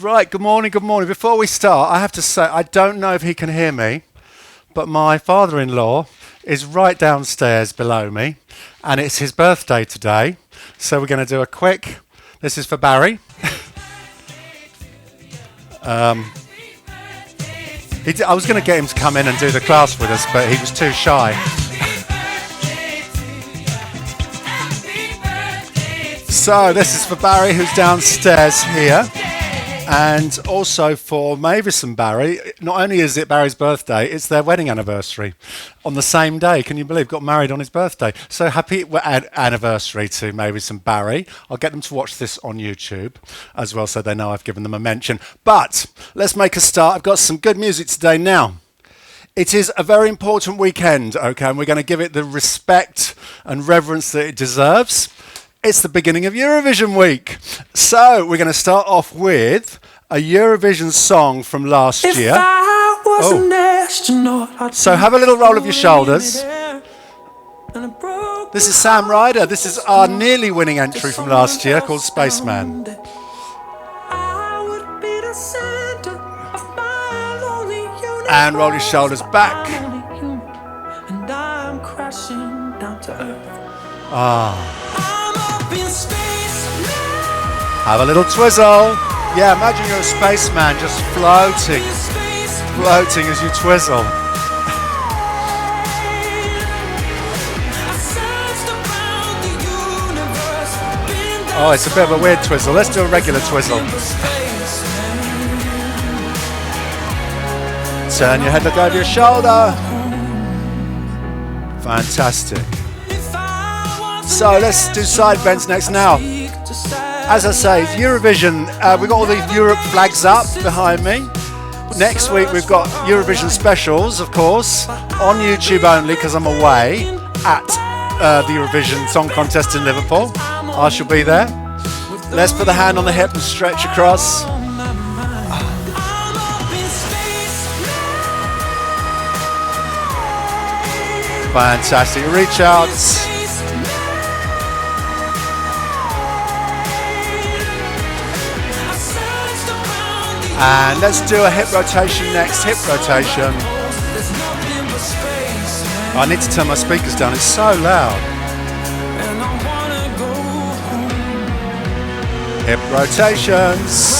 Right, good morning, good morning. Before we start, I have to say, I don't know if he can hear me, but my father-in-law is right downstairs below me, and it's his birthday today. So we're going to do a quick, this is for Barry. I was going to get him to come in and do the class with us, but he was too shy. So this is for Barry, who's downstairs here. And also for Mavis and Barry, not only is it Barry's birthday, it's their wedding anniversary on the same day. Can you believe? Got married on his birthday. So happy anniversary to Mavis and Barry. I'll get them to watch this on YouTube as well so they know I've given them a mention. But let's make a start. I've got some good music today now. It is a very important weekend, okay, and we're going to give it the respect and reverence that it deserves. It's the beginning of Eurovision week. So we're going to start off with a Eurovision song from last year. So have a little roll of your shoulders. This is Sam Ryder. This is our nearly winning entry from last year called Spaceman. And roll your shoulders back. Have a little twizzle. Yeah, imagine you're a spaceman just floating as you twizzle. Oh, it's a bit of a weird twizzle. Let's do a regular twizzle. Turn your head, look over your shoulder. Fantastic. So let's do side bends next now. As I say, it's Eurovision. We've got all the Europe flags up behind me. Next week we've got Eurovision specials, of course, on YouTube only because I'm away at the Eurovision Song Contest in Liverpool. I shall be there. Let's put the hand on the hip and stretch across. Fantastic. Reach out. And let's do a hip rotation next. Hip rotation. I need to turn my speakers down. It's so loud. Hip rotations.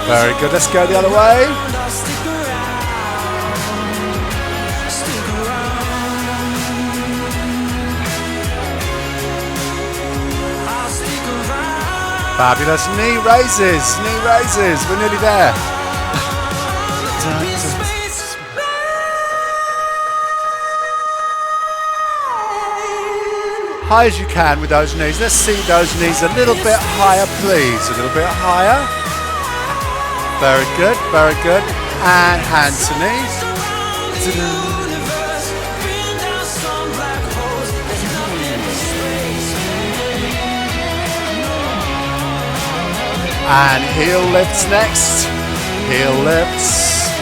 Very good. Let's go the other way. Fabulous. Knee raises. Knee raises. We're nearly there. High as you can with those knees. Let's see those knees a little bit higher, please. A little bit higher. Very good. Very good. And hands to knees. And heel lifts next. Heel lifts.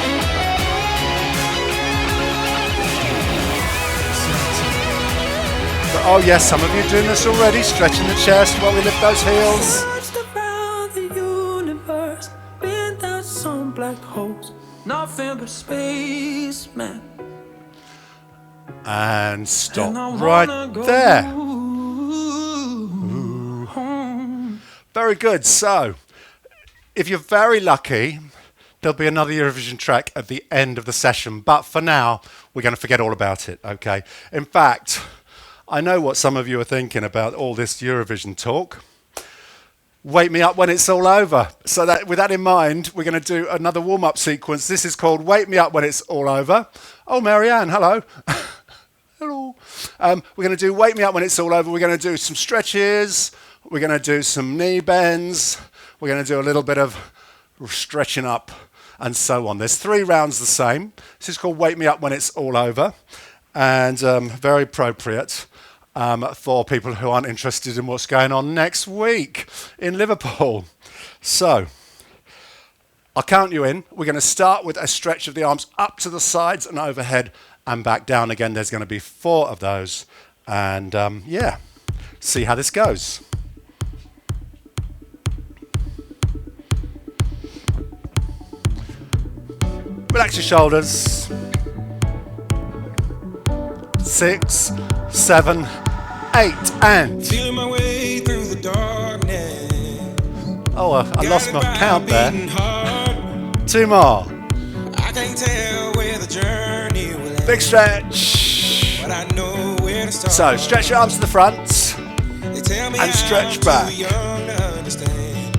Oh yes, some of you are doing this already, stretching the chest while we lift those heels. And stop right there. Ooh. Very good. So, if you're very lucky, there'll be another Eurovision track at the end of the session. But for now, we're going to forget all about it, okay? In fact, I know what some of you are thinking about all this Eurovision talk. Wake me up when it's all over. So that, with that in mind, we're going to do another warm-up sequence. This is called Wake Me Up When It's All Over. Oh, Marianne, hello. Hello. We're going to do Wake Me Up When It's All Over. We're going to do some stretches. We're going to do some knee bends. We're going to do a little bit of stretching up and so on. There's 3 rounds the same. This is called Wake Me Up When It's All Over. And very appropriate for people who aren't interested in what's going on next week in Liverpool. So, I'll count you in. We're going to start with a stretch of the arms up to the sides and overhead and back down again. There's going to be 4 of those. And yeah, see how this goes. Relax your shoulders. 6, 7, 8, and. Feeling my way through the darkness. Oh, I lost my count there. 2 more. I can't tell where the journey will end. Big stretch. But I know where to start. So stretch your arms to the front They tell me and stretch I'm back. too young to understand.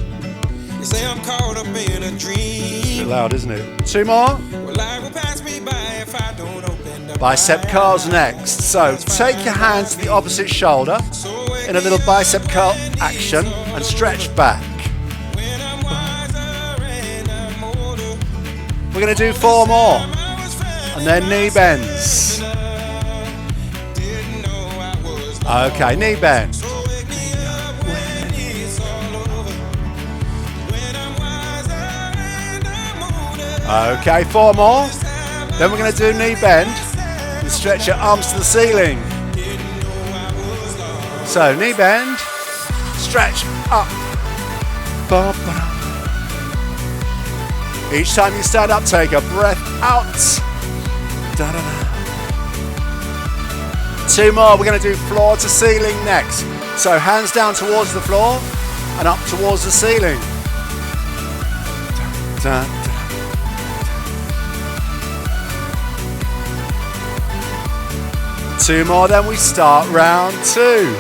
They say I'm caught up in a A dream. bit loud, isn't it? 2 more. Well, life will pass me by if I don't open up. Bicep curls next. So take your hands to the opposite shoulder in a little bicep curl action and stretch back. When I'm wiser and I'm older. We're going to do 4 more and then knee bends. Didn't know I was Okay, knee bend. so wake me up when it's all over. When I'm wiser and I'm older. Okay, 4 more. Then we're going to do knee bend and stretch your arms to the ceiling. So knee bend, stretch up. Each time you stand up, take a breath out. 2 more. We're going to do floor to ceiling next. So hands down towards the floor and up towards the ceiling. 2 more, then we start round 2.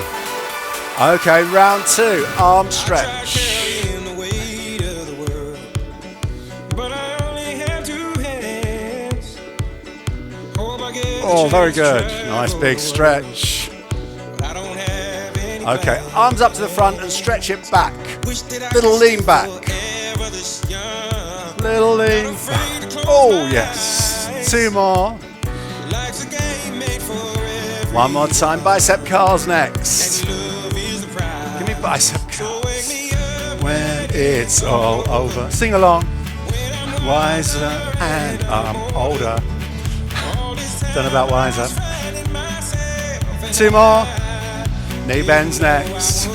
Okay, round 2, arm stretch. Carrying the weight of the world, but I only have 2 hands. Hope I get a Oh, very chance to good. Nice travel big the stretch. world. I don't have any Okay, plans. arms up to the front and stretch it back. Wish that I Little could lean stay back. forever this young. Little lean Not afraid to back. close Oh, my yes. eyes. 2 more. Life's a game made for every 1 more time, bicep curls next. love is the prize. Give me bicep So curls. wake me up When it's all over. Sing along. when I'm Wiser and I'm older. all this time. Don't know about wiser. Finding myself and 2 more. Knee bends next.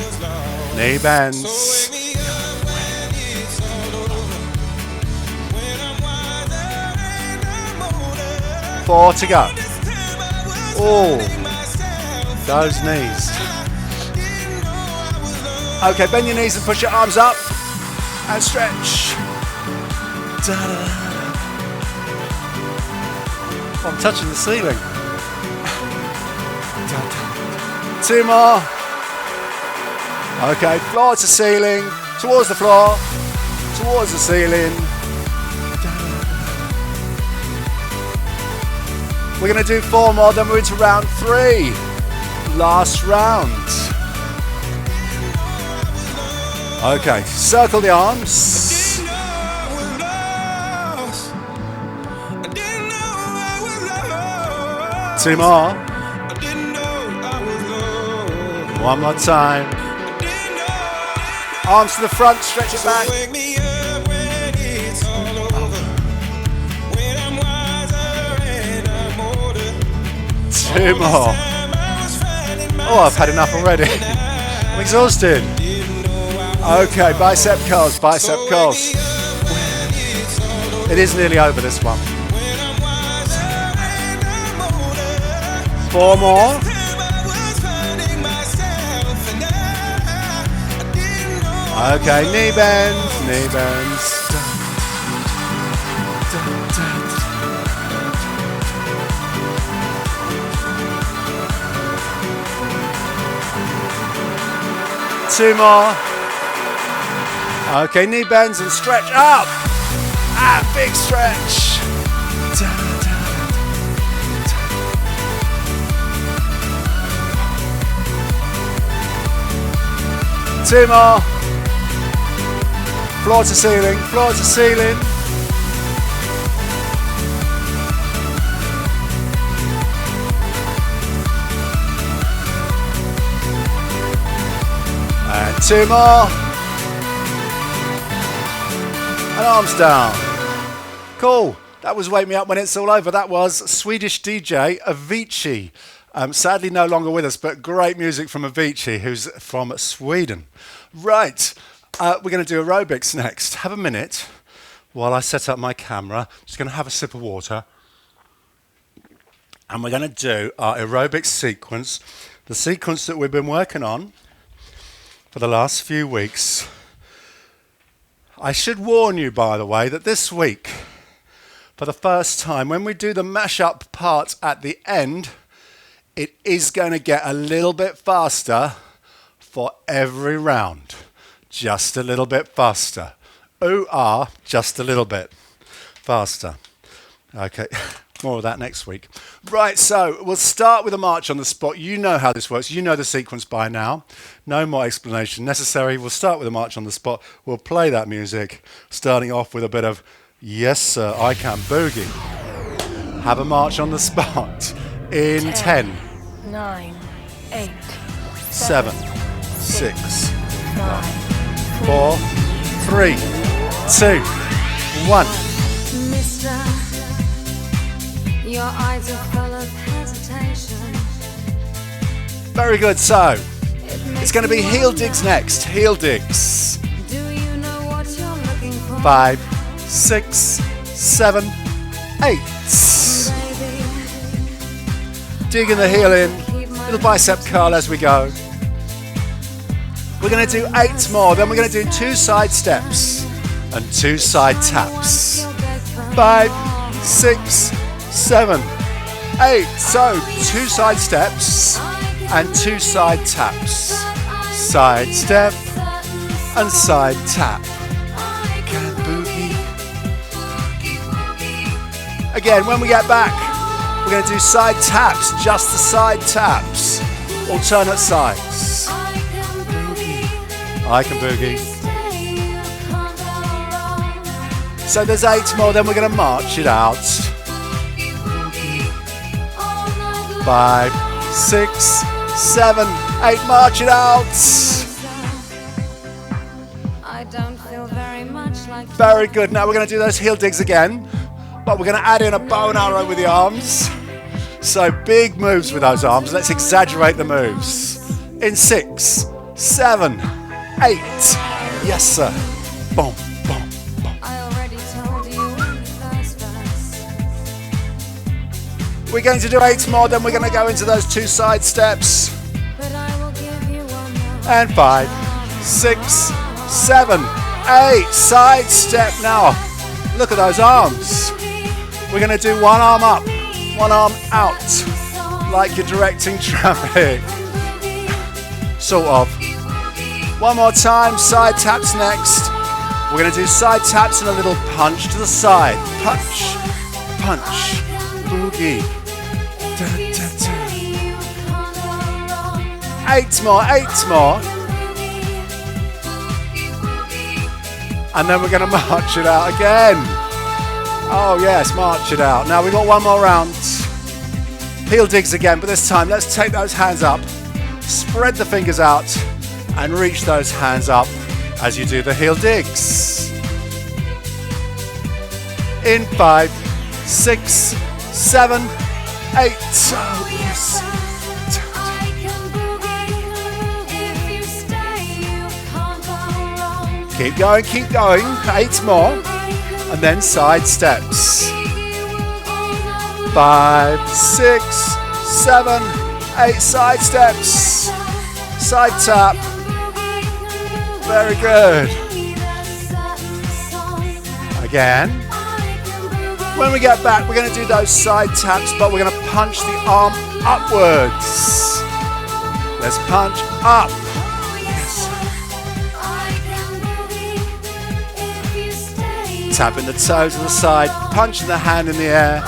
Knee bends. wake me up when it's all over. When I'm wiser and I'm older. 4 to go. This time I was Oh, finding myself. those knees. Didn't know I was lost. Okay, bend your knees and push your arms up and stretch. I'm touching the ceiling. 2 more. Okay, floor to ceiling, towards the floor, towards the ceiling. We're going to do 4 more, then we're into round 3. Last round. Okay, circle the arms. Didn't know I was lost. I didn't know I was lost. 2 more. I didn't know I was lost. 1 more time. Didn't know. Arms to the front, stretch it back. Wake me up when it's all over. When I'm wiser and I'm older. 2 more. Time I was finding Oh, I've had enough already. I'm exhausted. Didn't know I was Okay, bicep curls, bicep wake curls. me up when it's all over. It is nearly over, this one. When I'm wiser and I'm older. 4 more. Time I was finding myself and I didn't know. Okay, knee bends, knee bends. 2 more. Okay, knee bends and stretch up. Ah, big stretch. 2 more. Floor to ceiling, floor to ceiling. And 2 more. And arms down. Cool. That was Wake Me Up When It's All Over. That was Swedish DJ Avicii. Sadly, no longer with us, but great music from Avicii, who's from Sweden. Right, we're going to do aerobics next. Have a minute while I set up my camera. Just going to have a sip of water. And we're going to do our aerobics sequence, the sequence that we've been working on for the last few weeks. I should warn you, by the way, that this week, for the first time, when we do the mash-up part at the end, it is going to get a little bit faster for every round. Just a little bit faster. Ooh-ah, just a little bit faster. Okay, more of that next week. Right, so we'll start with a march on the spot. You know how this works. You know the sequence by now. No more explanation necessary. We'll start with a march on the spot. We'll play that music, starting off with a bit of Yes Sir, I Can Boogie. Have a march on the spot in 10, 9, 8, 7, 6, 5, 4, 3, 2, 1. Mister, your eyes are full of hesitation. Very good. So it's going to be heel digs next. Heel digs. Do you know what you're looking for? 5, 6, 7, 8. Digging the heel in. Little bicep curl as we go. We're going to do 8 more. Then we're going to do 2 side steps and 2 side taps. 5, 6, 7, 8. So 2 side steps and 2 side taps. Side step and side tap. Can boogie. Again, when we get back, we're going to do side taps, just the side taps. Alternate sides. I can boogie. So there's 8 more, then we're going to march it out. 5, 6, 7, 8, march it out. I don't feel very much like Very good. Now we're going to do those heel digs again, but we're going to add in a bow and arrow with the arms. So big moves with those arms. Let's exaggerate the moves. In 6, 7, 8. Yes, sir. Boom, boom, boom. I already told you in the first verse. We're going to do 8 more, then we're going to go into those 2 side steps. But I will give you one more. And 5, 6, 7, 8. Side step now. Look at those arms. We're going to do one arm up, one arm out, like you're directing traffic. Sort of. One more time, side taps next. We're going to do side taps and a little punch to the side. Punch, punch, boogie. Da, da, da. 8 more, 8 more. And then we're going to march it out again. Oh yes, march it out. Now we've got one more round. Heel digs again, but this time let's take those hands up, spread the fingers out, and reach those hands up as you do the heel digs. In 5, 6, 7, 8. Oh, yes. Keep going, keep going. 8 more. And then side steps. 5, 6, 7, 8 side steps. Side tap. Very good. Again. When we get back, we're going to do those side taps, but we're going to punch the arm upwards. Let's punch up. Tapping the toes to the side, punching the hand in the air.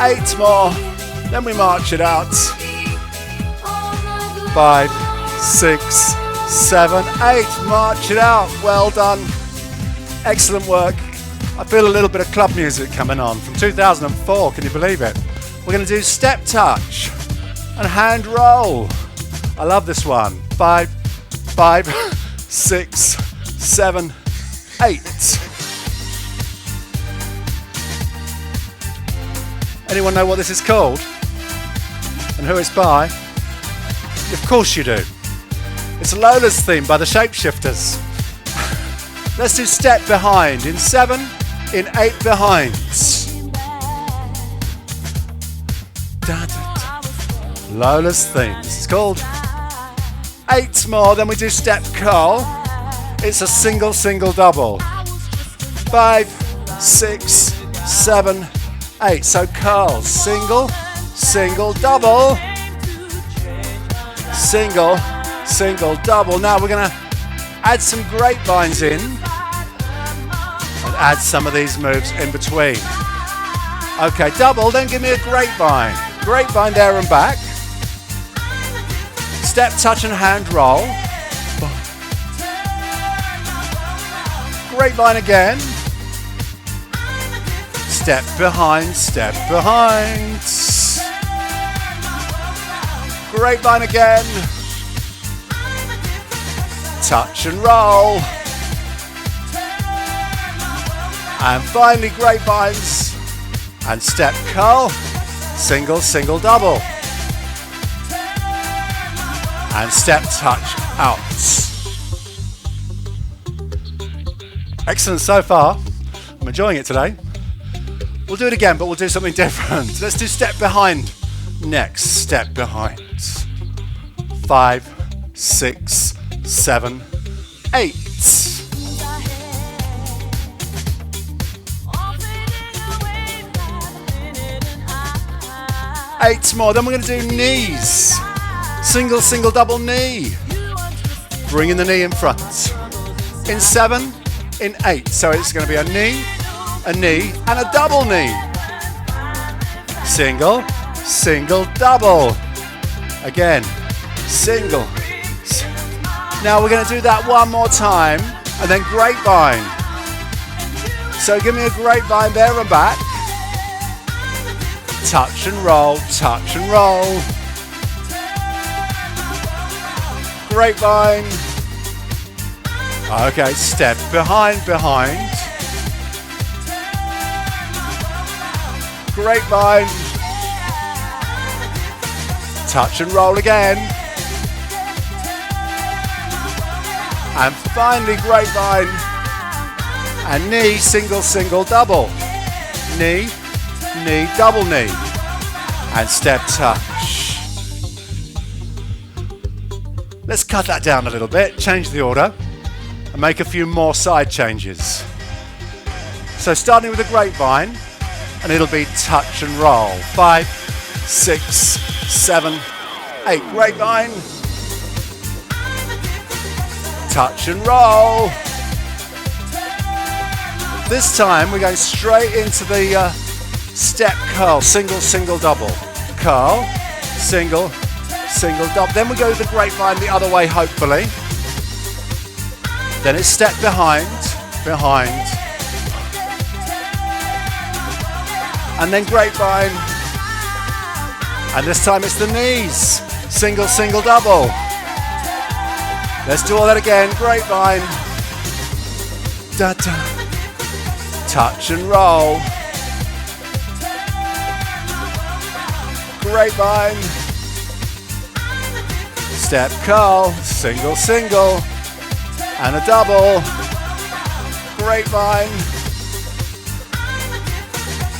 8 more, then we march it out. 5, 6, 7, 8, march it out. Well done. Excellent work. I feel a little bit of club music coming on from 2004, can you believe it? We're going to do step touch and hand roll. I love this one. 5, 6, 7, 8. Anyone know what this is called? and who it's by? Of course you do. It's Lola's theme by the Shapeshifters. Let's do step behind in 7, in 8 behind. Da, da, da. Lola's theme. This is called 8 more, then we do step curl. It's a single, single, double. 5, 6, 7, 8. So curl, single, single, double. Single, single, double. Now we're going to add some grapevines in and add some of these moves in between. Okay, double, then give me a grapevine. Grapevine there and back. Step, touch and hand roll. Grapevine again. Step behind, step behind. Grapevine again. Touch and roll. And finally grapevines. And step curl. Single, single, double. And step touch out. Excellent so far. I'm enjoying it today. We'll do it again, but we'll do something different. Let's do step behind next. Step behind. 5, 6, 7, 8. 8 more. Then we're going to do knees. Single, single, double knee. Bringing the knee in front. In 7, in 8. So it's going to be a knee, and a double knee. Single, single, double. Again, single. Now we're going to do that one more time, and then grapevine. So give me a grapevine there and back. Touch and roll, touch and roll. Grapevine. Okay, step behind, behind. Grapevine. Touch and roll again. And finally grapevine. And knee, single, single, double. Knee, knee, double knee. And step touch. Let's cut that down a little bit, change the order, and make a few more side changes. So starting with a grapevine, and it'll be touch and roll. 5, 6, 7, 8. Grapevine. Touch and roll. This time we're going straight into the step curl. Single, single, double. Curl, single, single, double. Then we go the grapevine the other way, hopefully. Then it's step behind, behind. And then grapevine. And this time it's the knees. Single, single, double. Let's do all that again. Grapevine. Da, da. Touch and roll. Grapevine. Step curl. Single, single. And a double. Grapevine.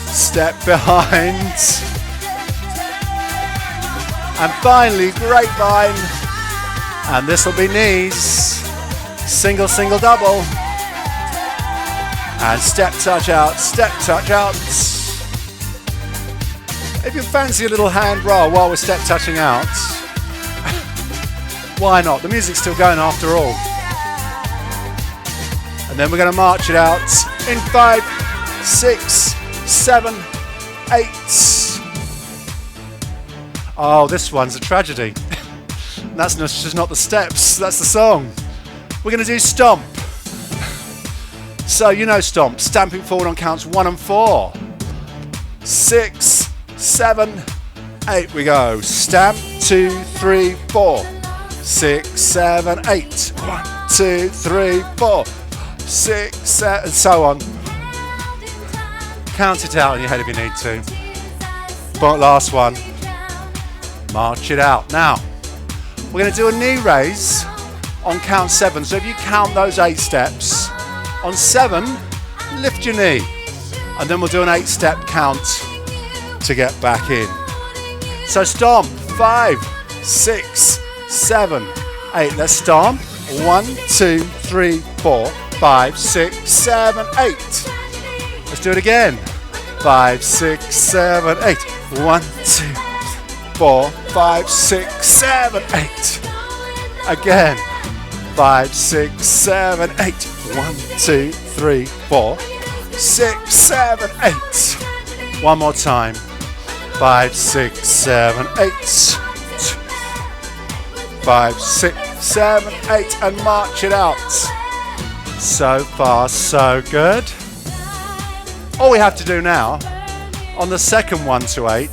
Step behind. And finally grapevine. And this will be knees. Single, single, double. And step touch out, step touch out. If you fancy a little hand roll while we're step touching out, why not? The music's still going after all. And then we're going to march it out in 5, 6, 7, 8. Oh, this one's a tragedy. That's just not the steps, that's the song. We're going to do stomp. So you know stomp, stamping forward on counts 1 and 4. 6, 7, 8. We go. Stamp, 2, 3, 4. 6, 7, 8. 1, 2, 3, 4. 6, 7, and so on. Count it out in your head if you need to. But last one. March it out. Now, we're going to do a knee raise on count 7. So if you count those 8 steps, on 7, lift your knee. And then we'll do an 8-step count to get back in. So stomp, 5, 6, 7, 8. Let's stomp. 1, 2, 3, 4, 5, 6, 7, 8. Let's do it again. 5, 6, 7, 8. 1, 2, 4, 5, 6, 7, 8. Again. 5, 6, 7, 8. 1, 2, 3, 4, 6, 7, 8. One more time. 5, 6, 7, 8. 5, 6, 7, 8. And march it out. So far, so good. All we have to do now, on the second 1 to 8,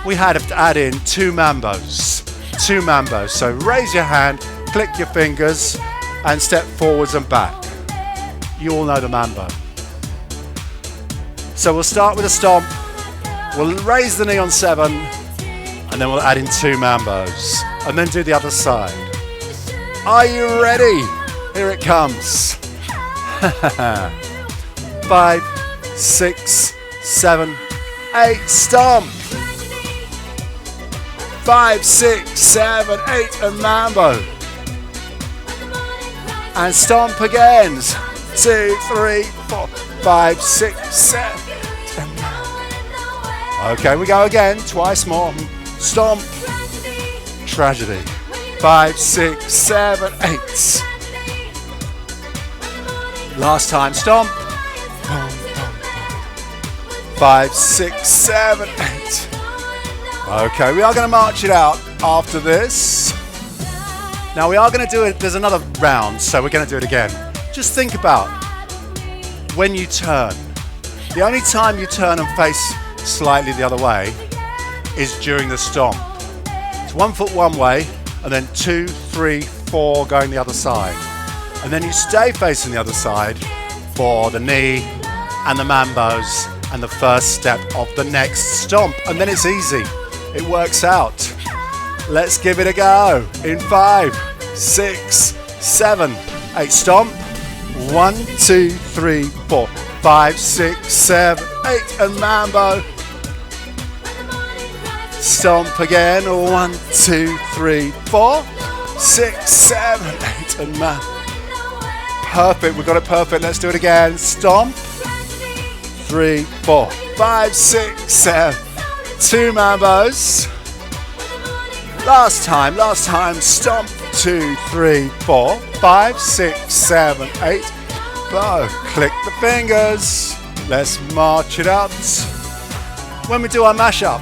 we have to add in 2 mambos. 2 mambos. So raise your hand, click your fingers, and step forwards and back. You all know the mambo. So we'll start with a stomp. We'll raise the knee on 7, and then we'll add in 2 mambos, and then do the other side. Are you ready? Here it comes. 5, 6, 7, 8, stomp. 5, 6, 7, 8, and mambo. And stomp again. 2, 3, 4, 5, 6, 7. Okay, we go again. Twice more. Stomp. Tragedy. 5, 6, 7, 8. Last time. Stomp. 5, 6, 7, 8. Okay, we are going to march it out after this. Now we are going to do it, there's another round, so we're going to do it again. Just think about when you turn. The only time you turn and face slightly the other way is during the stomp. It's 1 foot one way, and then 2, 3, 4 going the other side. And then you stay facing the other side for the knee and the mambos and the first step of the next stomp. And then it's easy. It works out. Let's give it a go. In 5, 6, 7, 8. Stomp. 1, 2, 3, 4, 5, 6, 7, 8. And mambo. Stomp again. 1, 2, 3, 4, 6, 7, 8. And mambo. Perfect. We got it perfect. Let's do it again. Stomp. 3, 4, 5, 6, 7. 2 mambos. Last time, stomp. 2, 3, 4, 5, 6, 7, 8. Bow. Click the fingers. Let's march it out. When we do our mashup,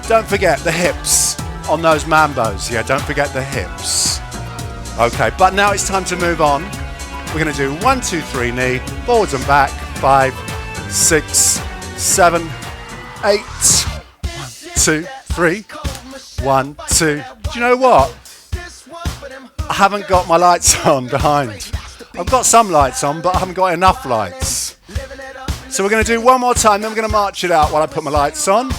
don't forget the hips on those mambos. Yeah, don't forget the hips. Okay, but now it's time to move on. We're going to do 1, 2, 3 knee, forwards and back. 5, 6, 7, 8. 1, 2, 3. 1, 2. Do you know what? I haven't got my lights on behind. I've got some lights on, but I haven't got enough lights. So we're going to do one more time, then we're going to march it out while I put my lights on.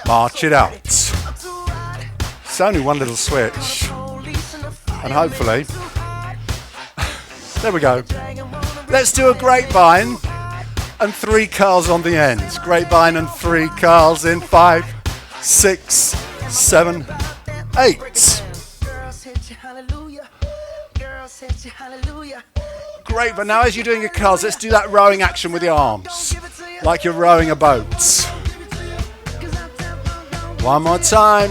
March it out. It's only one little switch. And hopefully... There we go. Let's do a grapevine and 3 curls on the end. Grapevine and 3 curls in 5, 6, 7, 8. Great, but now as you're doing your curls, let's do that rowing action with the arms, like you're rowing a boat. One more time.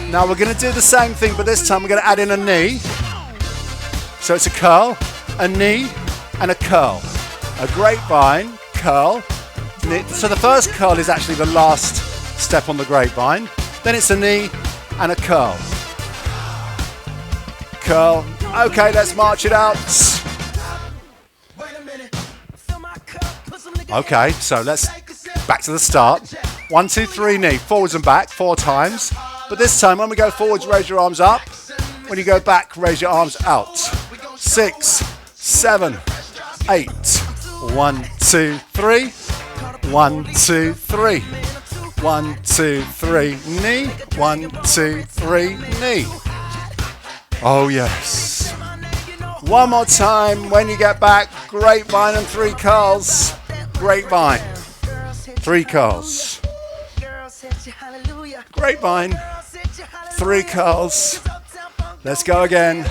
Now we're going to do the same thing, but this time we're going to add in a knee. So it's a curl, a knee, and a curl. A grapevine, curl, knee. So the first curl is actually the last step on the grapevine. Then it's a knee and a curl. Curl. Okay, let's march it out. Okay, so let's back to the start. 1, 2, 3 knee, forwards and back 4 times. But this time when we go forwards, raise your arms up. When you go back, raise your arms out. 6, 7, 8. 1, 2, 3. 1, 2, 3. 1, 2, 3, knee. 1, 2, 3, knee. Oh yes. One more time when you get back. Grapevine and 3 curls. Grapevine. 3 curls. Grapevine. 3 curls. Let's go again.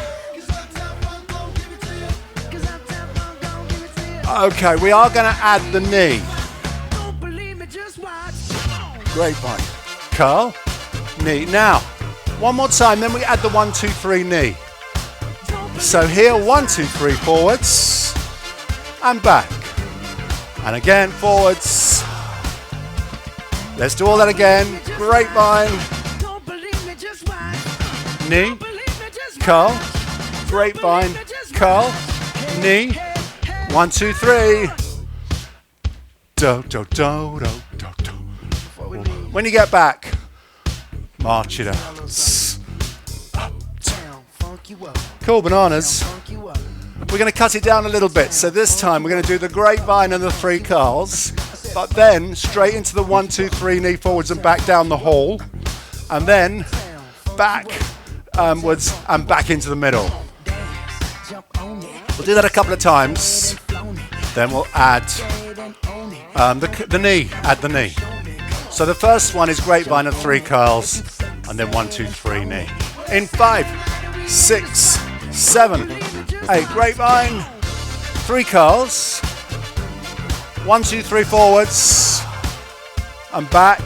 Okay, we are going to add the knee. Grapevine. Curl. Knee. Now, one more time, then we add the 1, 2, 3 knee. So here, 1, 2, 3 forwards. And back. And again, forwards. Let's do all that again. Grapevine. Knee. Curl. Grapevine. Curl. Knee. 1, 2, 3. Do, do, do, do, do, do. When you get back, march it out. Up, down. Cool bananas. We're going to cut it down a little bit. So this time we're going to do the grapevine and the 3 curls, but then straight into the 1, 2, 3 knee forwards and back down the hall, and then backwards and back into the middle. We'll do that a couple of times. Then we'll add the knee. Add the knee. So the first one is grapevine and 3 curls, and then 1, 2, 3 knee. In 5, 6, 7, 8. Grapevine, 3 curls. 1, 2, 3 forwards, and back.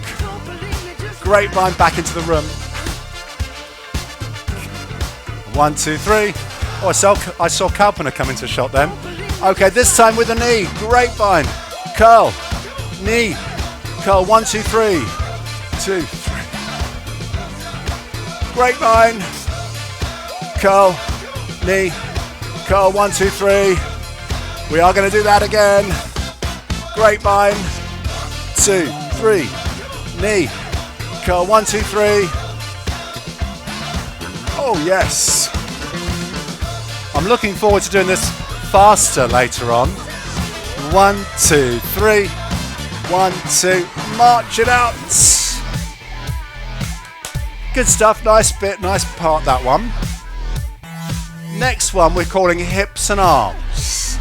Grapevine back into the room. 1, 2, 3. Oh, I saw Kalpana come into shot then. Okay, this time with the knee. Grapevine, curl, knee, curl. 1, 2, 3. 2, 3. Grapevine, curl, knee, curl. 1, 2, 3. We are going to do that again. Grapevine, 2, 3. Knee, curl. 1, 2, 3. Oh yes. I'm looking forward to doing this faster later on. 1, 2, 3. 1, 2. March it out. Good stuff. Nice bit. Nice part, that one. Next one we're calling hips and arms.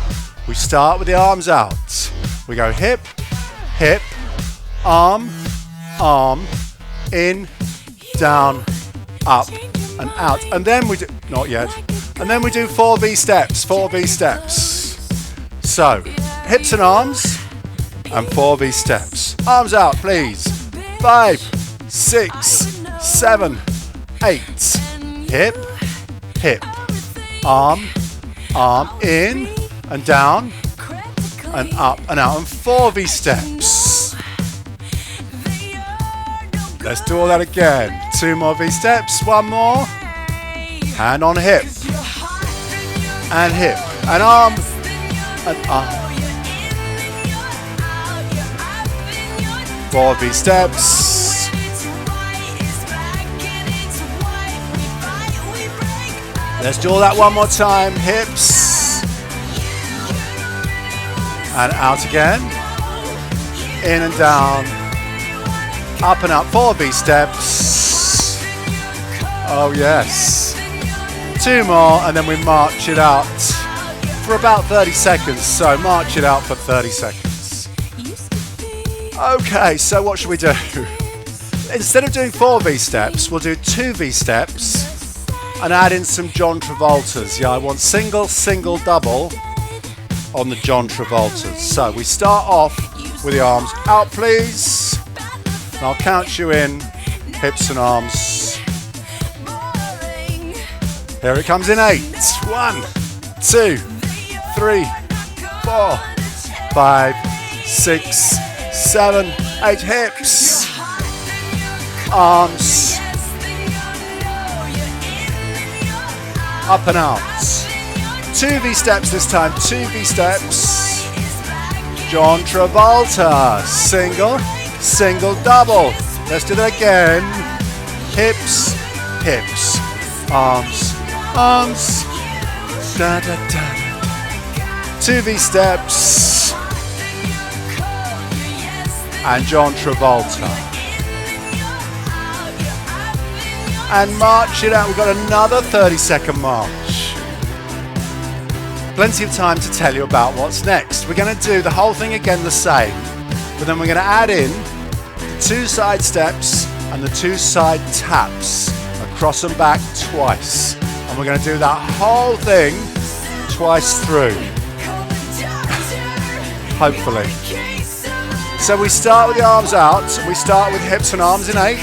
We start with the arms out. We go hip, hip, arm, arm, in, down, up, and out. And then we do, not yet. And then we do 4V steps, 4V steps. So, hips and arms, and 4V steps. Arms out, please. 5, 6, 7, 8. Hip, hip. Arm, arm, in, and down, and up, and out. And 4V steps. Let's do all that again. 2 more V steps, 1 more. Hand on hip. And hip, and arm, and arm. 4V steps. Let's do all that one more time. Hips. And out again. In and down. Up and up. 4V steps. Oh yes. 2 more, and then we march it out for about 30 seconds. So march it out for 30 seconds. Okay, so what should we do? Instead of doing 4V steps, we'll do 2V steps and add in some John Travoltas. Yeah, I want single, single, double on the John Travoltas. So we start off with the arms out, please. And I'll count you in, hips and arms. Here it comes in 8. 1, 2, 3, 4, 5, 6, 7, 8. Hips, arms, up and out. 2V steps this time. 2V steps. John Travolta. Single, single, double. Let's do that again. Hips, hips, arms, arms, da da da. 2V steps, and John Travolta. and march it out. We've got another 30-second march. Plenty of time to tell you about what's next. We're going to do the whole thing again the same, but then we're going to add in the 2 side steps and the 2 side taps across and back twice. And we're going to do that whole thing twice through. Hopefully. So we start with the arms out. We start with hips and arms in 8.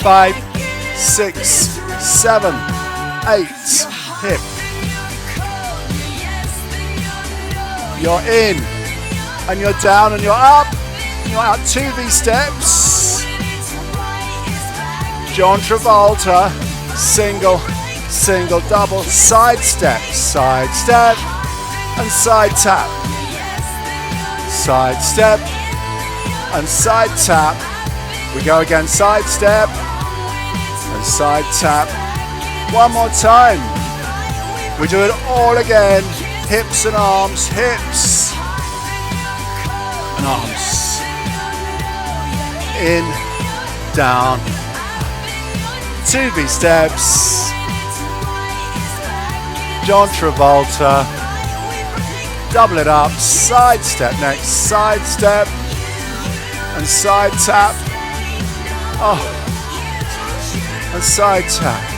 5, 6, 7, 8. Hip. You're in and you're down and you're up. You're out 2 V steps. John Travolta. Single, single, double. Side step and side tap. Side step and side tap. We go again, side step and side tap. One more time. We do it all again. Hips and arms, hips and arms. In, down. 2 V steps. John Travolta. Double it up. Side step next. Side step and side tap. Oh, and side tap.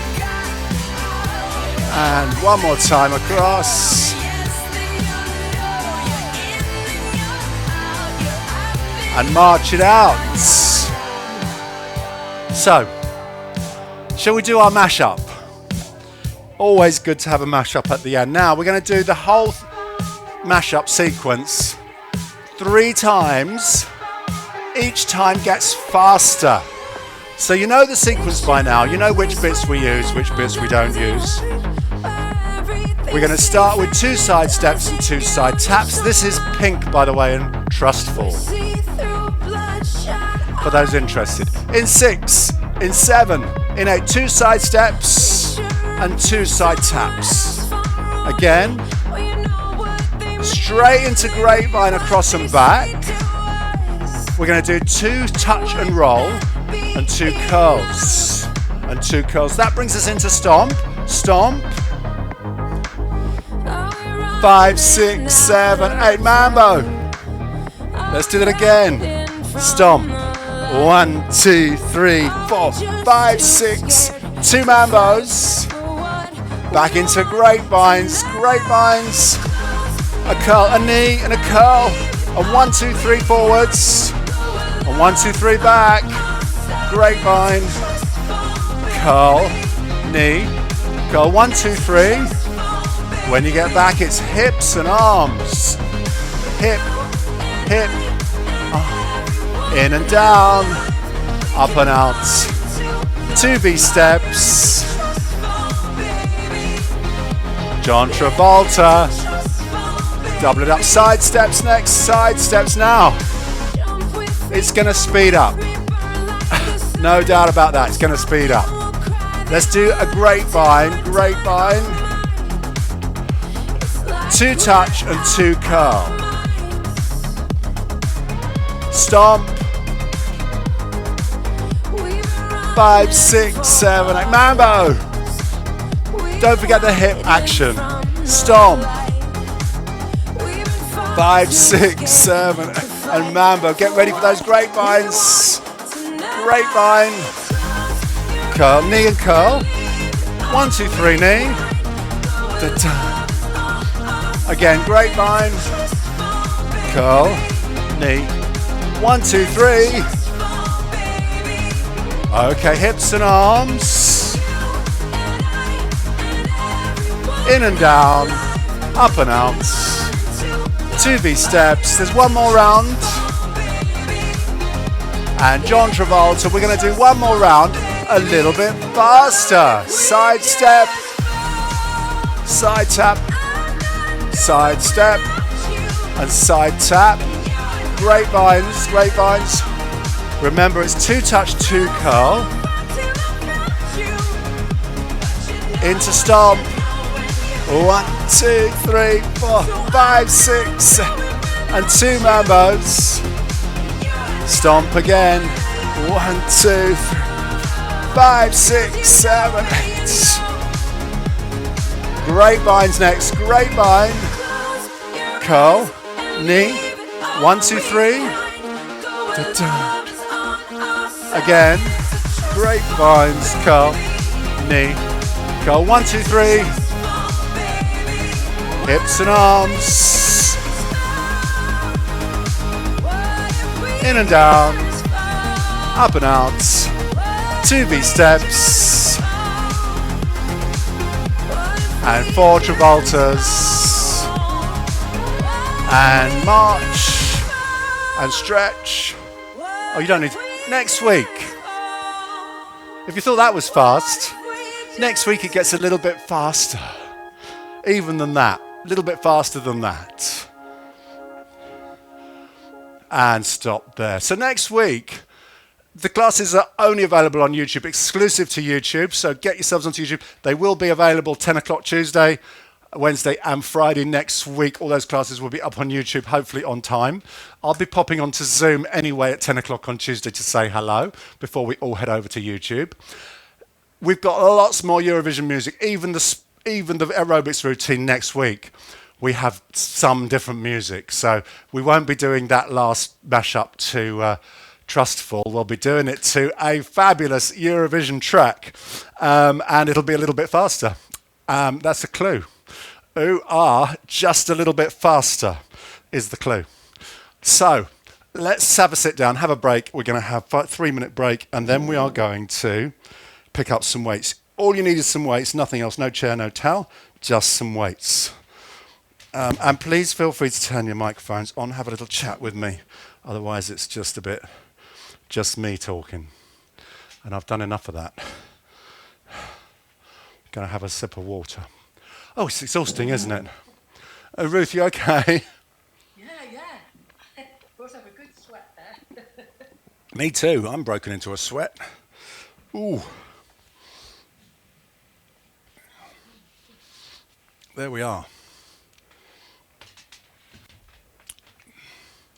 And one more time across. And march it out. So, shall we do our mashup? Always good to have a mashup at the end. Now we're going to do the whole mashup sequence 3 times. Each time gets faster. So you know the sequence by now. You know which bits we use, which bits we don't use. We're going to start with 2 side steps and 2 side taps. This is Pink, by the way, and Trustful. For those interested. In 6, in 7, in 8, 2 side steps and 2 side taps. Again, straight into grapevine across and back. We're going to do 2 touch and roll and 2 curls and 2 curls. That brings us into stomp. Stomp. 5, 6, 7, 8. Mambo. Let's do that again. Stomp. 1, 2, 3, 4, 5, 6. 2 mambos. Back into grapevines. Grapevines. A curl, a knee, and a curl. A 1, 2, 3 forwards. A 1, 2, 3 back. Grapevine. Curl. Knee. Curl. 1, 2, 3. When you get back, it's hips and arms. Hip. Hip. In and down. Up and out. 2 V steps. John Travolta. Double it up. Side steps next. Side steps now. It's going to speed up. No doubt about that. It's going to speed up. Let's do a grapevine. Grapevine. 2 touch and 2 curl. Stomp. 5, 6, 7, 8. Mambo. Don't forget the hip action. Stomp. 5, 6, 7, 8. And mambo. Get ready for those grapevines. Grapevine. Curl. Knee and curl. 1, 2, 3 knee. Again, grapevine. Curl. Knee. 1, 2, 3. Okay, hips and arms. In and down. Up and out. 2 V steps. There's one more round. And John Travolta, we're going to do one more round a little bit faster. Side step. Side tap. Side step. And side tap. Grapevines. Grapevines. Remember, it's 2 touch, 2 curl. Into stomp. 1, 2, 3, 4, 5, 6. And 2 mambos. Stomp again. 1, 2, 3, 5, 6, 7, 8. Grapevine's next. Grapevine. Curl. Knee. 1, 2, 3. Da-da. Again. Grapevines. Curl. Knee. Curl. 1, 2, 3. Hips and arms. In and down. Up and out. 2 V-steps. And 4 Travoltas. And march. And stretch. Oh, you don't need... Next week. If you thought that was fast, next week it gets a little bit faster. Even than that. A little bit faster than that. And stop there. So next week, the classes are only available on YouTube, exclusive to YouTube. So get yourselves onto YouTube. They will be available 10 o'clock Tuesday, Wednesday and Friday next week. All those classes will be up on YouTube, hopefully on time. I'll be popping onto Zoom anyway at 10 o'clock on Tuesday to say hello before we all head over to YouTube. We've got lots more Eurovision music, even the aerobics routine next week. We have some different music. So we won't be doing that last mashup to Trustful. We'll be doing it to a fabulous Eurovision track. And it'll be a little bit faster. That's a clue. Just a little bit faster is the clue. So let's have a sit down, have a break. We're going to have a 3-minute break, and then we are going to pick up some weights. All you need is some weights, nothing else. No chair, no towel, just some weights. And please feel free to turn your microphones on, have a little chat with me. Otherwise, it's just me talking. And I've done enough of that. Going to have a sip of water. Oh, it's exhausting, isn't it? Oh, Ruth, you okay? Yeah. Of course, I have a good sweat there. Me too. I'm broken into a sweat. Ooh. There we are.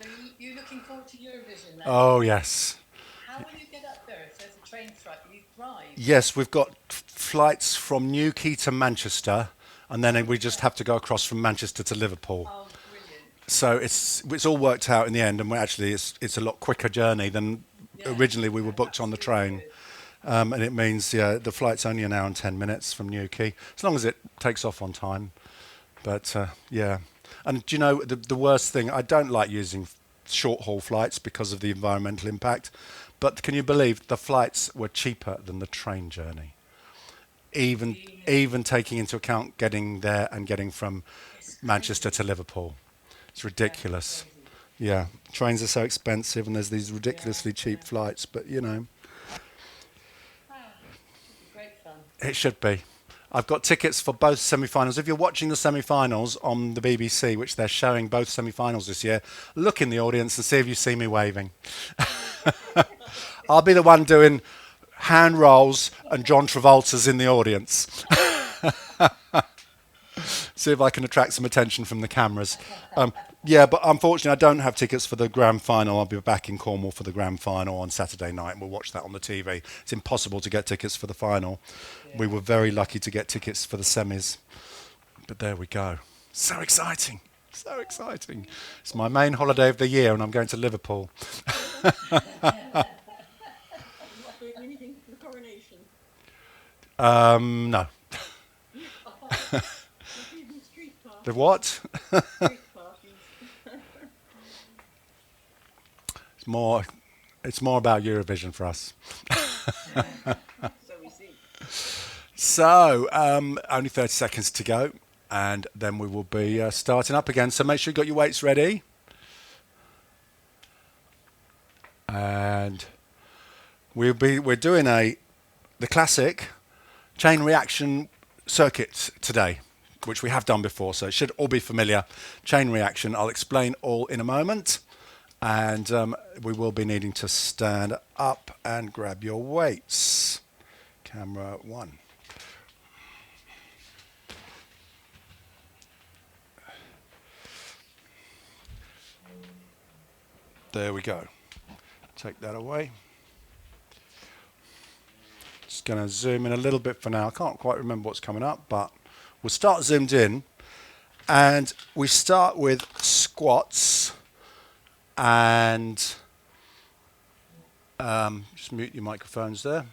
So you looking forward to Eurovision then? Oh, yes. How will you get up there if there's a train strike? Will you drive? Yes, we've got flights from Newquay to Manchester, and then we just have to go across from Manchester to Liverpool. Oh, brilliant. So it's all worked out in the end, and it's a lot quicker journey than originally we were booked on the train. And it means, the flight's only an hour and 10 minutes from Newquay, as long as it takes off on time. But, And do you know, the worst thing, I don't like using short-haul flights because of the environmental impact, but can you believe the flights were cheaper than the train journey? Even taking into account getting there and getting from Manchester to Liverpool. It's ridiculous. Yeah, trains are so expensive and there's these ridiculously cheap flights, but you know. Great fun. It should be. I've got tickets for both semi-finals. If you're watching the semi-finals on the BBC, which they're showing both semi-finals this year, look in the audience and see if you see me waving. I'll be the one doing hand rolls and John Travolta's in the audience. See if I can attract some attention from the cameras. But unfortunately I don't have tickets for the grand final. I'll be back in Cornwall for the grand final on Saturday night and we'll watch that on the TV. It's impossible to get tickets for the final. Yeah. We were very lucky to get tickets for the semis. But there we go. So exciting. So exciting. It's my main holiday of the year and I'm going to Liverpool. Anything for the coronation? No. The what? It's more about Eurovision for us. So we see. So, only 30 seconds to go, and then we will be starting up again. So make sure you got your weights ready. And we're doing the classic chain reaction circuit today, which we have done before, so it should all be familiar. Chain reaction, I'll explain all in a moment. And we will be needing to stand up and grab your weights. Camera 1. There we go. Take that away. Just going to zoom in a little bit for now. I can't quite remember what's coming up, but we'll start zoomed in. And we start with squats. And just mute your microphones there.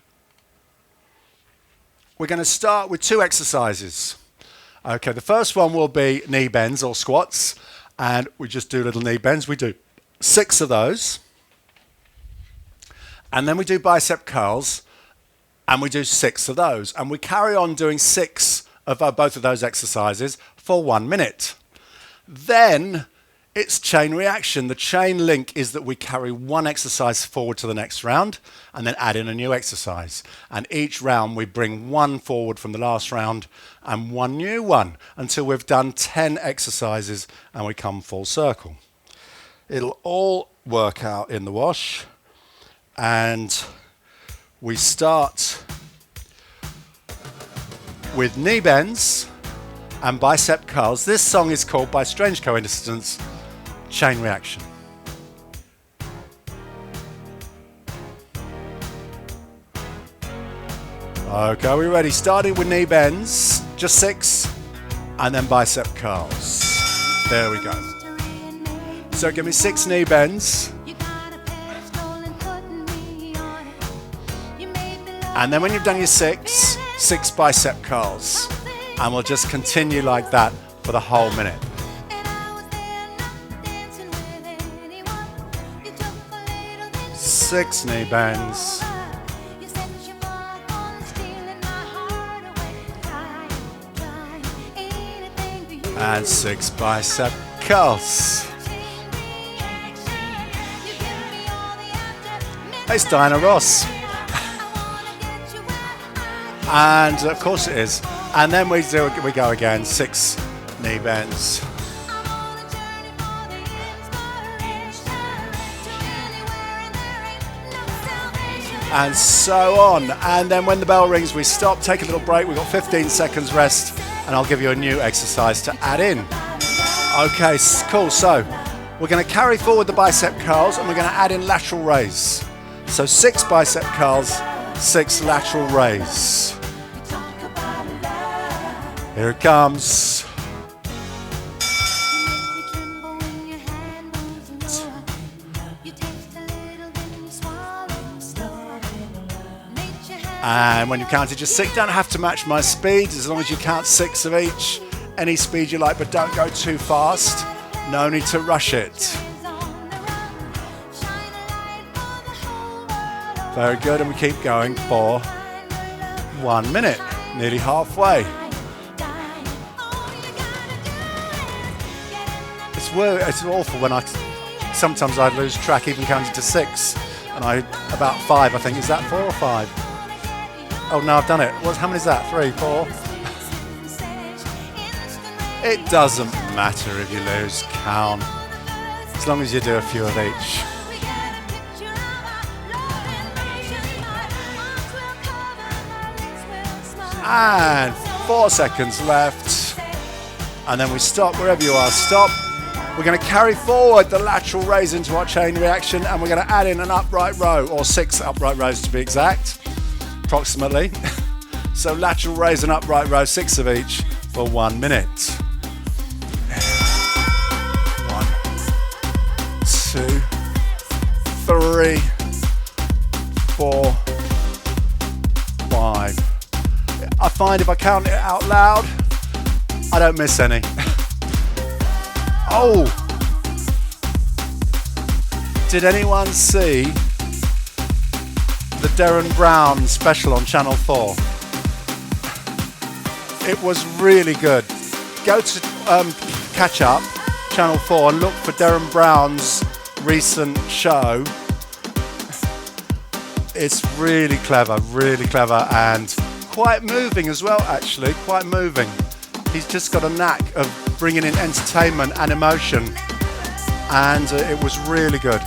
We're going to start with 2 exercises. Okay, the first one will be knee bends or squats. And we just do little knee bends. We do 6 of those. And then we do bicep curls. And we do 6 of those. And we carry on doing 6 of both of those exercises for 1 minute. Then it's chain reaction. The chain link is that we carry one exercise forward to the next round and then add in a new exercise. And each round we bring one forward from the last round and one new one until we've done 10 exercises and we come full circle. It'll all work out in the wash. And we start with knee bends and bicep curls. This song is called, by strange coincidence, Chain Reaction. Okay, are we ready? Starting with knee bends, just 6, and then bicep curls. There we go. So give me 6 knee bends. And then when you've done your 6 bicep curls. And we'll just continue like that for the whole minute. Six knee bends. And 6 bicep curls. It's Diana Ross. And of course it is. And then we go again, 6 knee bends. And so on. And then when the bell rings, we stop, take a little break. We've got 15 seconds rest, and I'll give you a new exercise to add in. Okay, cool. So we're going to carry forward the bicep curls, and we're going to add in lateral raise. So 6 bicep curls, 6 lateral raise. Here it comes. And when you count it, just 6. Don't have to match my speed, as long as you count 6 of each. Any speed you like, but don't go too fast. No need to rush it. Very good, and we keep going for 1 minute, nearly halfway. It's awful when sometimes I lose track, even counting to 6, and about 5, I think. Is that 4 or 5? Oh no, I've done it. How many is that? 3, 4? It doesn't matter if you lose count, as long as you do a few of each. And 4 seconds left, and then we stop wherever you are. Stop. We're going to carry forward the lateral raise into our chain reaction, and we're going to add in an upright row, or 6 upright rows to be exact, approximately. So lateral raise and upright row, 6 of each for 1 minute. 1, 2, 3, 4, 5. I find if I count it out loud, I don't miss any. Oh! Did anyone see the Darren Brown special on Channel 4? It was really good. Go to catch up, Channel 4, and look for Darren Brown's recent show. It's really clever, and quite moving as well, actually, quite moving. He's just got a knack of bringing in entertainment and emotion, and it was really good.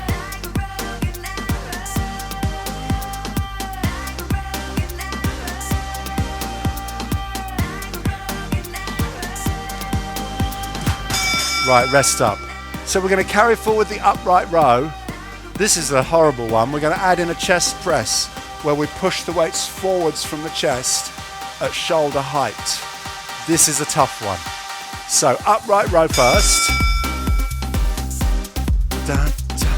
Right, rest up. So we're going to carry forward the upright row. This is a horrible one. We're going to add in a chest press where we push the weights forwards from the chest at shoulder height. This is a tough one. So upright row first. Da, da.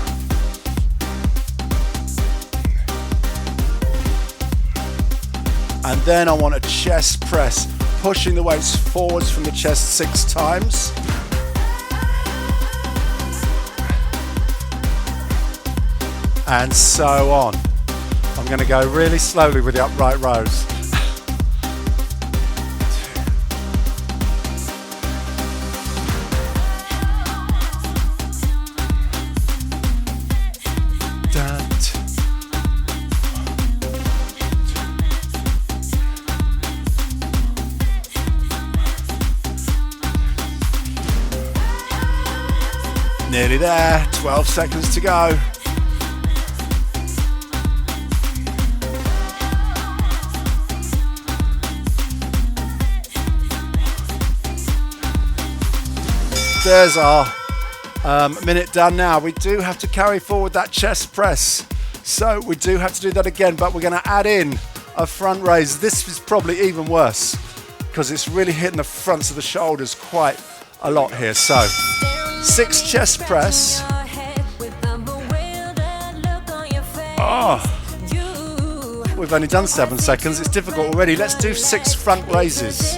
And then I want a chest press, pushing the weights forwards from the chest 6 times. And so on. I'm going to go really slowly with the upright rows. Nearly there, 12 seconds to go. There's our minute done now. We do have to carry forward that chest press. So we do have to do that again, but we're going to add in a front raise. This is probably even worse because it's really hitting the fronts of the shoulders quite a lot here. So 6 chest press. Oh, we've only done 7 seconds. It's difficult already. Let's do 6 front raises.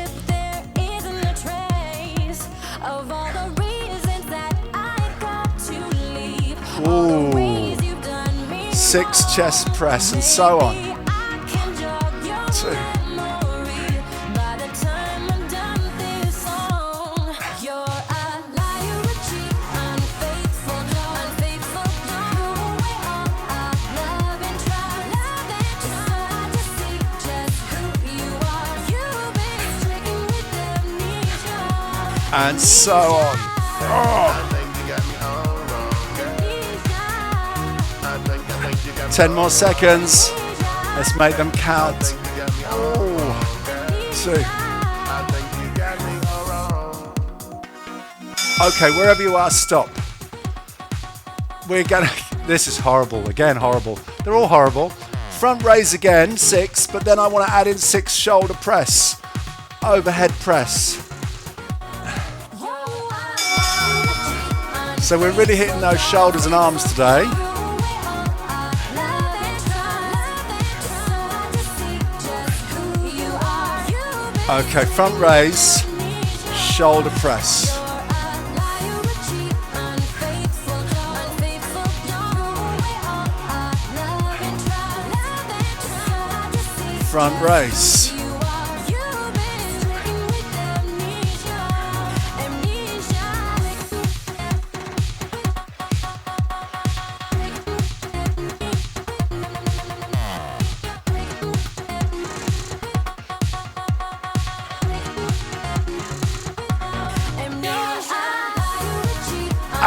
Ooh. 6 chest press and so on. 2. And so on. Oh. 10 more seconds. Let's make them count. Oh. 2. Okay, wherever you are, stop. We're gonna. This is horrible. Again, horrible. They're all horrible. Front raise again, 6, but then I want to add in 6 shoulder press, overhead press. So we're really hitting those shoulders and arms today. Okay, front raise, shoulder press. Front raise.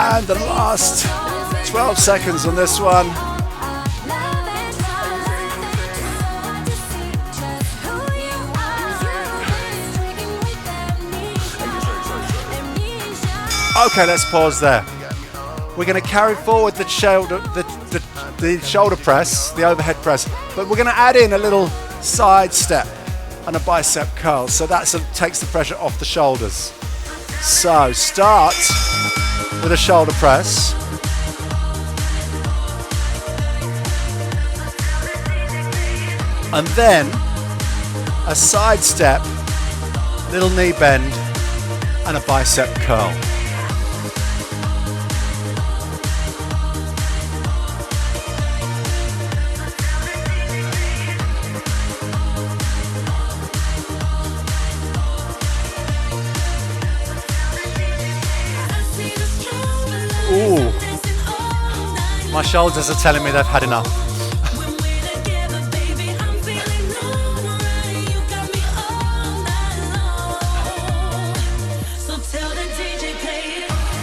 And the last 12 seconds on this one. Okay, let's pause there. We're going to carry forward the shoulder, the shoulder press, the overhead press, but we're going to add in a little side step and a bicep curl. So that takes the pressure off the shoulders. So start with a shoulder press. And then a side step, little knee bend, and a bicep curl. Ooh, my shoulders are telling me they've had enough.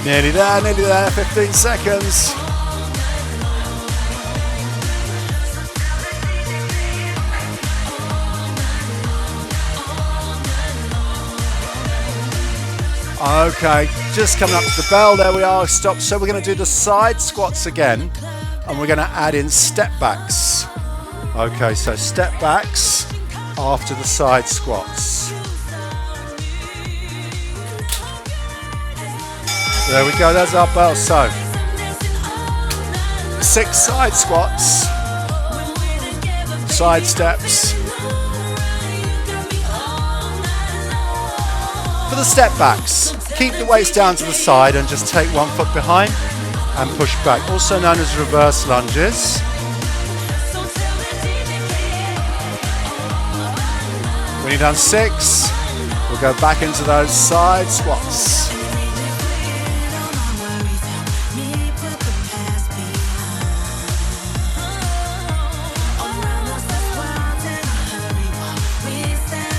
Nearly there, 15 seconds. Okay, just coming up to the bell, there we are, stop. So we're going to do the side squats again, and we're going to add in step backs. Okay, so step backs after the side squats. There we go, that's our bell. So 6 side squats, side steps. For the step backs, keep the weights down to the side and just take 1 foot behind and push back, also known as reverse lunges. When you've done 6, we'll go back into those side squats.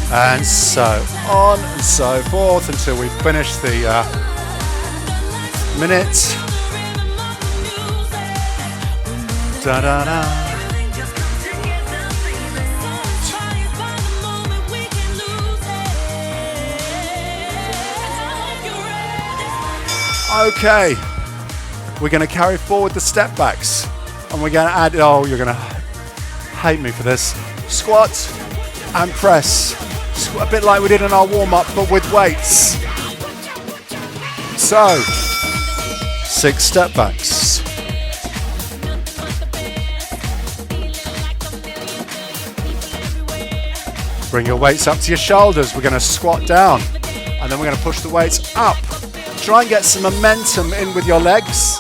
And so on and so forth until we finish the minute. Da da da. Okay, we're going to carry forward the step backs and we're going to add, oh, you're going to hate me for this, squat and press. A bit like we did in our warm-up, but with weights. So, 6 step backs. Bring your weights up to your shoulders. We're going to squat down, and then we're going to push the weights up. Try and get some momentum in with your legs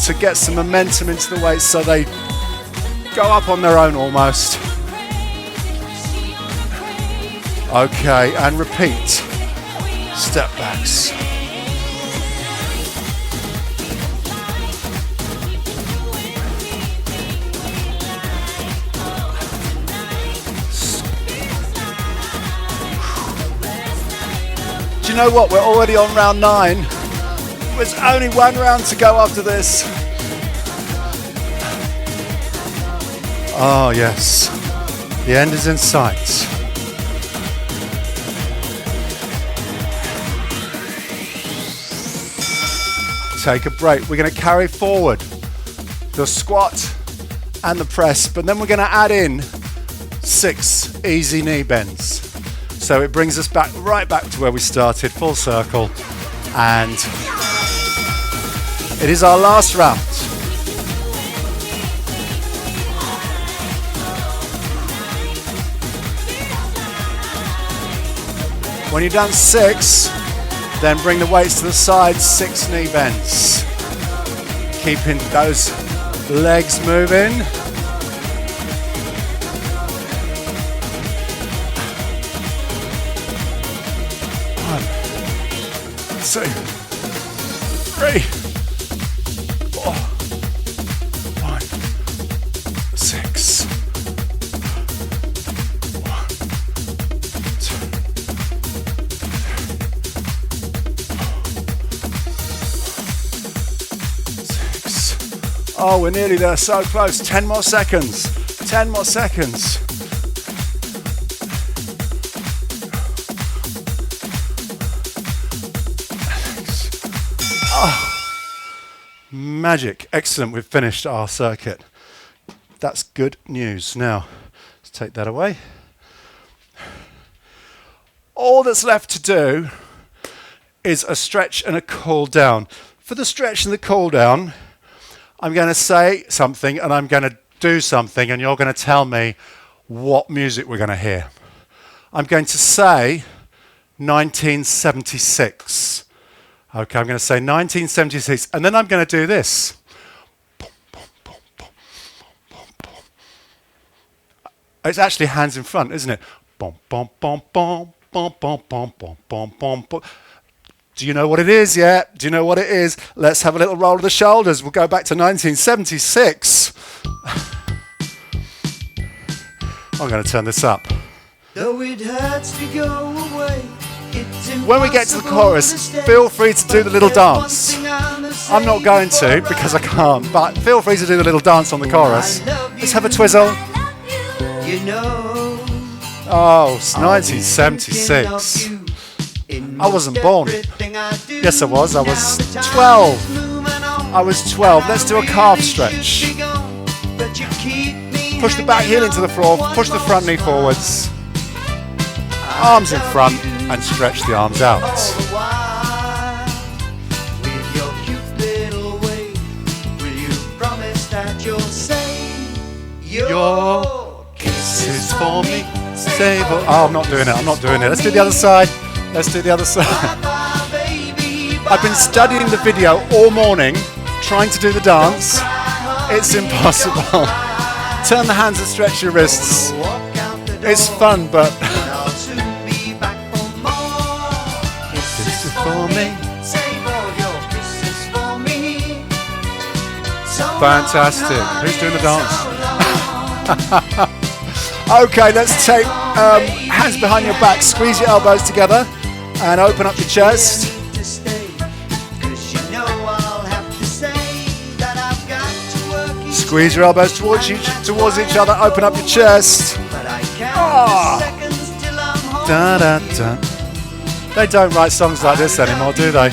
to get some momentum into the weights so they go up on their own almost. Okay, and repeat. Step backs. Do you know what? We're already on round 9. There's only 1 round to go after this. Oh, yes. The end is in sight. Take a break. We're going to carry forward the squat and the press, but then we're going to add in 6 easy knee bends. So it brings us back, right back to where we started, full circle, and it is our last round. When you've done 6, then bring the weights to the side, 6 knee bends. Keeping those legs moving. One, 2, 3, 4, 5, 6. 1, 2. Oh, we're nearly there, so close. 10 more seconds. 10 more seconds. Oh, magic. Excellent. We've finished our circuit. That's good news. Now, let's take that away. All that's left to do is a stretch and a cool down. For the stretch and the cool down, I'm going to say something and I'm going to do something and you're going to tell me what music we're going to hear. I'm going to say 1976. Okay, I'm going to say 1976 and then I'm going to do this. It's actually hands in front, isn't it? Do you know what it is yet? Do you know what it is? Let's have a little roll of the shoulders. We'll go back to 1976. I'm going to turn this up. Though it hurts to go away, when we get to the chorus, feel free to do the little dance. I'm not going to because I can't, but feel free to do the little dance on the chorus. Let's have a twizzle. You know, Oh, it's 1976. I wasn't born. Yes, I was. I was 12. I was 12. Let's do a calf stretch. But you keep me Push the back heel into the floor. Push the front knee forwards. Arms in front and stretch the arms out. All the while, with your cute little way, will you promise that you'll say Your kisses for me. Save. Oh, I'm not doing it. I'm not doing it. Let's do the other side. Let's do the other side. I've been studying the video all morning, trying to do the dance. It's impossible. Turn the hands and stretch your wrists. It's fun, but I'll soon be back for more. kisses for me. Save all your kisses for me. So Fantastic. long, Who's doing the honey, dance? so long. Okay, let's take hands behind your back. Squeeze your elbows together and open up your chest. To stay, 'cause you know I'll have to say that I've got to work each Squeeze your elbows towards each other. Open up your chest. but I count Ah. the seconds till I'm home. Da, da, da. They don't write songs like this anymore, do they?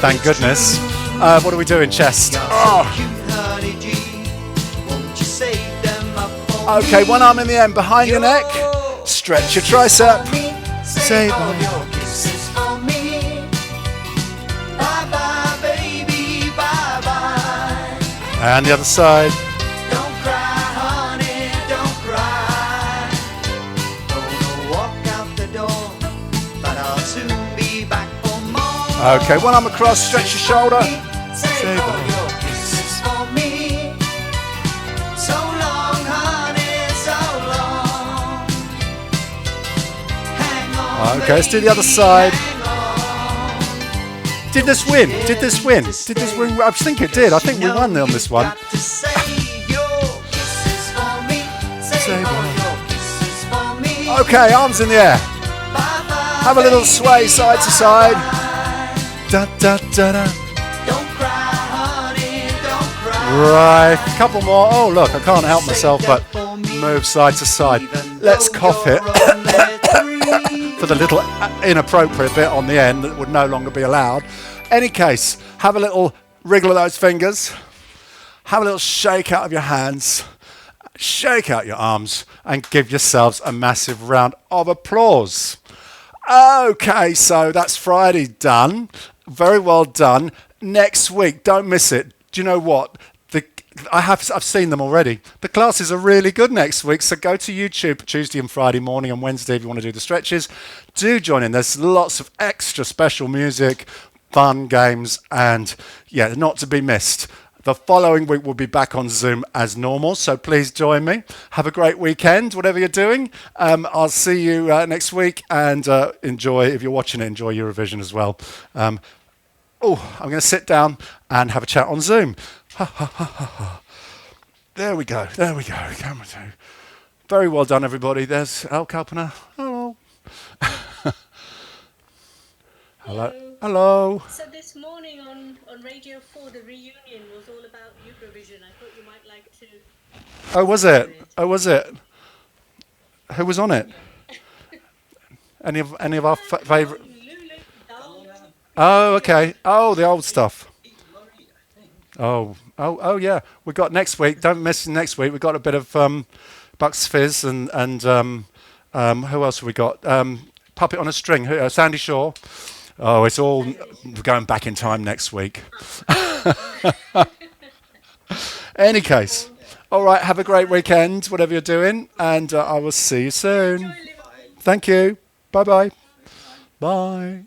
Thank goodness. What are we doing? Chest. Oh. Cute honey G, won't you save them up for Okay, me? one arm in the end behind your neck. Stretch your tricep. Save all all your kisses for me. Bye bye, baby, bye bye. And the other side. Don't cry, honey, don't cry. Gonna walk out the door, but I'll soon be back for more. Okay, one arm across. Stretch your shoulder. Save all your kisses for me. So long, honey, so long. Hang on, Okay, let's do the other baby, side. hang on. Did this win? Did this win? Did this win? I think it did. I think we won on this one. Got to save your kisses for me. Save all your kisses for me. Okay, arms in the air. Bye-bye, Have a little sway side to side. Da, da, da, da. Don't cry, honey, don't cry. Right, couple more. Oh, look, I can't help myself but move side to side. Let's cough it for the little inappropriate bit on the end that would no longer be allowed. Any case, have a little wriggle of those fingers. Have a little shake out of your hands. Shake out your arms and give yourselves a massive round of applause. Okay, so that's Friday done. Very well done. Next week, don't miss it. Do you know what? I've seen them already. The classes are really good next week, so go to YouTube Tuesday and Friday morning and Wednesday if you want to do the stretches. Do join in. There's lots of extra special music, fun games, and yeah, not to be missed. The following week we'll be back on Zoom as normal, so please join me. Have a great weekend, whatever you're doing. I'll see you next week, and enjoy, if you're watching it, enjoy Eurovision as well. I'm going to sit down and have a chat on Zoom. There we go. Camera two. Very well done, everybody. There's Al Kalpana. Hello. Hello. So this morning on Radio 4, the reunion was all about Eurovision. I thought you might like to... Oh, was it? Who was on it? Any of our favourite? Lulu, Dal- Oh, okay. Oh, the old stuff. Oh, yeah. We got next week. Don't miss next week. We got a bit of Bucks Fizz and who else have we got? Puppet on a String. Sandy Shaw. Oh, it's all going back in time next week. Any case, all right. Have a great weekend, whatever you're doing, and I will see you soon. Thank you. Bye-bye. Bye.